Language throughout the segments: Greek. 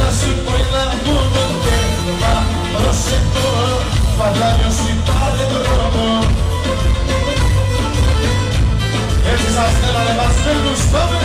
να σου πω ένα μόνο θέμα. Προσεχώ, παλάνιωση πάρε δρόμο. Έτσι σας θέλω να μας φέρνουν, πάμε.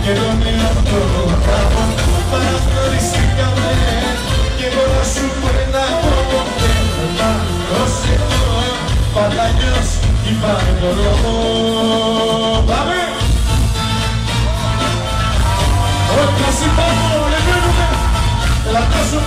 Και εγώ με αυτό μπράβο, παραγνωριστήκαμε. Κι εγώ να σου πω ένα μόνο θέμα. Προσεχώ, παλάνιος υπάρχει το λόγο. Πάμε! Όχι να συμπάνω, λεβαίνουμε. Έλα τόσο.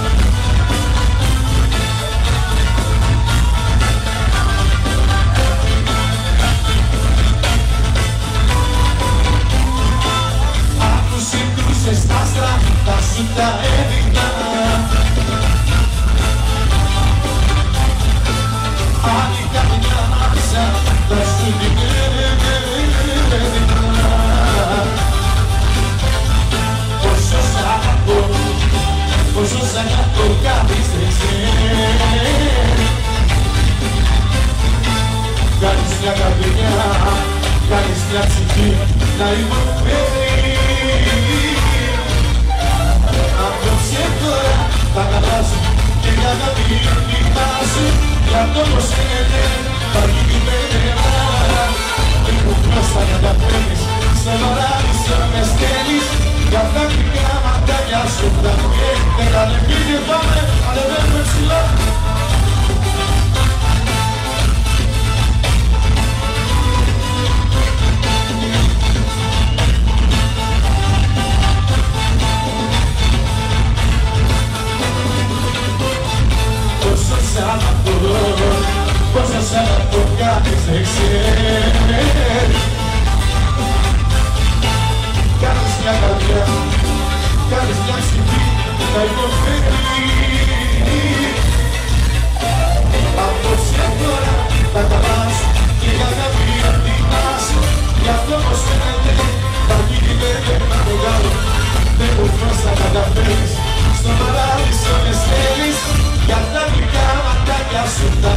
Στα άστρα θα σου τα έδειχνα. Άλλη κάποια μάτσα θα σου την έδειχνα. Πόσο σ' αγαπώ, πόσο σ' αγαπώ, κανείς δεν ξέρει. Κάνεις μια καρδιά, κάνεις μια ψυχή να υποφέρει. Απόψε τώρα θα κατάσω και για αγάπη κοιτάσου. Κι αυτό πως φαίνεται θα γίνει πέρα. Έχω πρόστα να τα παίρνεις, στο παράδεισο με στέλνεις. Για τα γλυκά ματάκια σου τα βγαίνει. Καλεπί και πάμε, ανεβαίνουμε ψηλά. Πόσο σ' αγαπώ, κανείς δεν ξέρει. Κάνεις μια καρδιά, κάνεις μια ψυχή να υποφέρει. Απόψε τώρα θα τα βάζω και για αγάπη ετοιμάσου. Γι' αυτό πως φαίνεται θα γίνει ένα μεγάλο. Δεν μου πώς θα καταφέρεις, στο παράδεισο με στέλνεις. Για τα γλυκά ματάκια σου τα